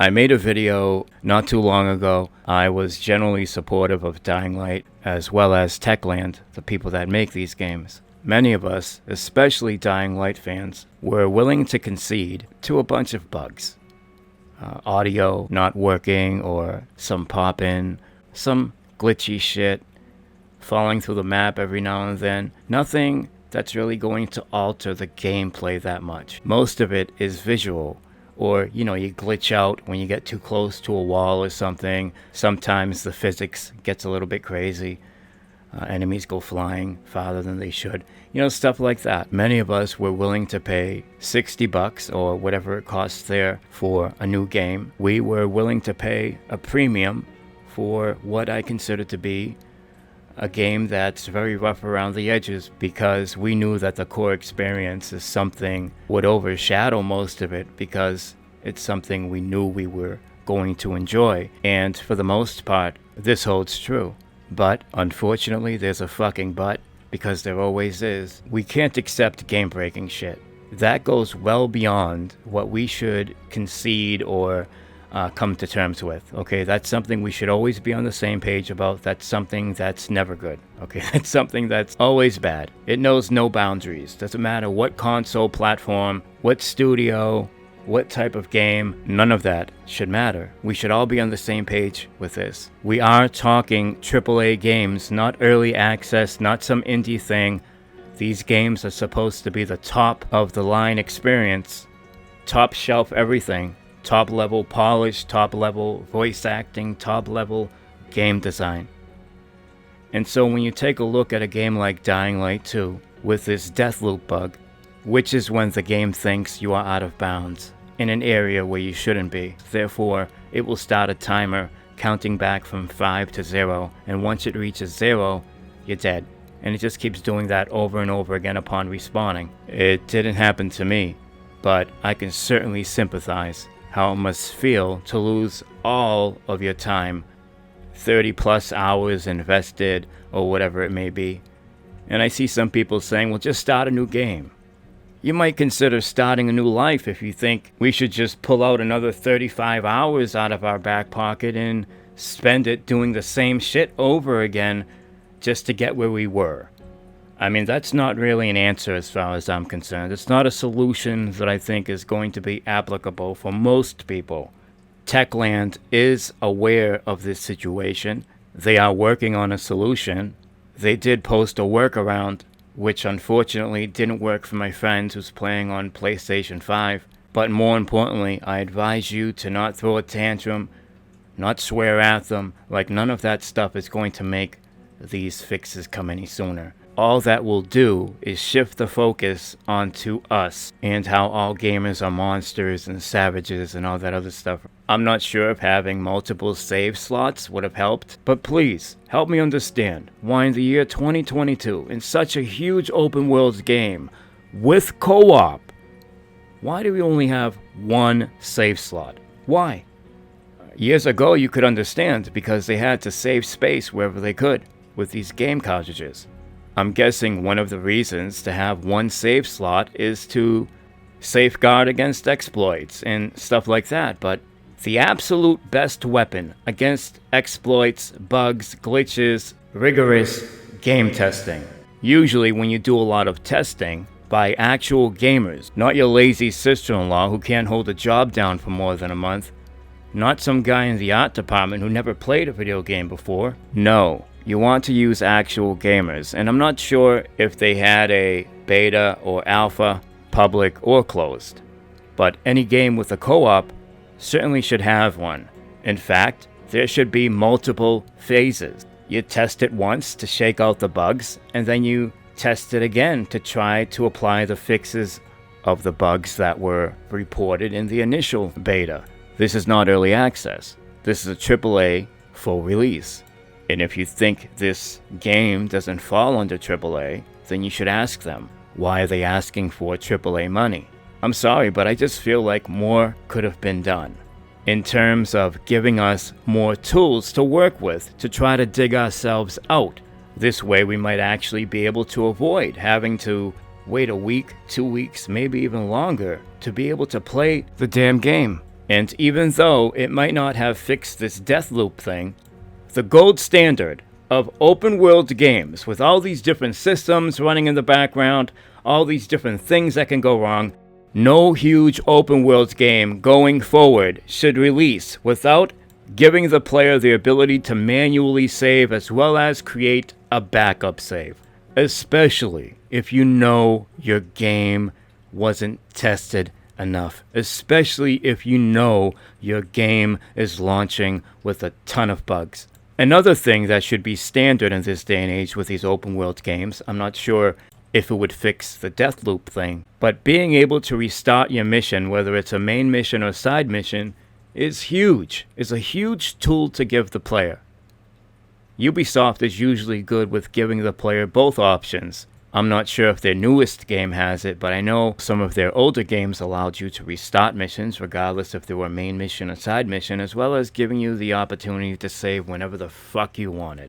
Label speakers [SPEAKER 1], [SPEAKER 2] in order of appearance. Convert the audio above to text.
[SPEAKER 1] I made a video not too long ago. I was generally supportive of Dying Light as well as Techland, the people that make these games. Many of us, especially Dying Light fans, were willing to concede to a bunch of bugs. Audio not working, or some pop-in, some glitchy shit, falling through the map every now and then. Nothing that's really going to alter the gameplay that much. Most of it is visual, or you glitch out when you get too close to a wall or something. Sometimes the physics gets a little bit crazy. Enemies go flying farther than they should. Stuff like that. Many of us were willing to pay $60 or whatever it costs there for a new game. We were willing to pay a premium for what I consider to be a game that's very rough around the edges, because we knew that the core experience is something would overshadow most of it, because it's something we knew we were going to enjoy. And for the most part, this holds true. But unfortunately, there's a fucking but, because there always is. We can't accept game-breaking shit. That goes well beyond what we should concede or come to terms with. Okay, that's something we should always be on the same page about. That's something that's never good. Okay, that's something that's always bad. It knows no boundaries. Doesn't matter what console platform, what studio, what type of game, none of that should matter. We should all be on the same page with this. We are talking AAA games, not early access, not some indie thing. These games are supposed to be the top of the line experience, top shelf everything, top level polish, top level voice acting, top level game design. And so when you take a look at a game like Dying Light 2 with this Deathloop bug, which is when the game thinks you are out of bounds in an area where you shouldn't be. Therefore, it will start a timer counting back from 5 to 0, and once it reaches 0, you're dead. And it just keeps doing that over and over again upon respawning. It didn't happen to me, but I can certainly sympathize how it must feel to lose all of your time, 30 plus hours invested, or whatever it may be. And I see some people saying, well, just start a new game. You might consider starting a new life if you think we should just pull out another 35 hours out of our back pocket and spend it doing the same shit over again just to get where we were. I mean, that's not really an answer as far as I'm concerned. It's not a solution that I think is going to be applicable for most people. Techland is aware of this situation. They are working on a solution. They did post a workaround, which unfortunately didn't work for my friend who's playing on PlayStation 5. But more importantly, I advise you to not throw a tantrum, not swear at them. Like, none of that stuff is going to make these fixes come any sooner. All that will do is shift the focus onto us and how all gamers are monsters and savages and all that other stuff. I'm not sure if having multiple save slots would have helped, but please help me understand why in the year 2022, in such a huge open world game with co-op, why do we only have one save slot? Why? Years ago you could understand, because they had to save space wherever they could with these game cartridges. I'm guessing one of the reasons to have one save slot is to safeguard against exploits and stuff like that, but the absolute best weapon against exploits, bugs, glitches, rigorous game testing. Usually when you do a lot of testing by actual gamers, not your lazy sister-in-law who can't hold a job down for more than a month, not some guy in the art department who never played a video game before. No. You want to use actual gamers, and I'm not sure if they had a beta or alpha, public or closed, but any game with a co-op certainly should have one. In fact, there should be multiple phases. You test it once to shake out the bugs, and then you test it again to try to apply the fixes of the bugs that were reported in the initial beta. This is not early access. This is a AAA full release. And if you think this game doesn't fall under AAA, then you should ask them, why are they asking for AAA money? I'm sorry, but I just feel like more could have been done in terms of giving us more tools to work with to try to dig ourselves out. This way we might actually be able to avoid having to wait a week, 2 weeks, maybe even longer to be able to play the damn game. And even though it might not have fixed this Deathloop thing, the gold standard of open world games with all these different systems running in the background, all these different things that can go wrong, no huge open world game going forward should release without giving the player the ability to manually save as well as create a backup save. Especially if you know your game wasn't tested enough. Especially if you know your game is launching with a ton of bugs. Another thing that should be standard in this day and age with these open world games, I'm not sure if it would fix the Deathloop thing, but being able to restart your mission, whether it's a main mission or side mission, is huge. It's a huge tool to give the player. Ubisoft is usually good with giving the player both options. I'm not sure if their newest game has it, but I know some of their older games allowed you to restart missions regardless if they were main mission or side mission, as well as giving you the opportunity to save whenever the fuck you wanted.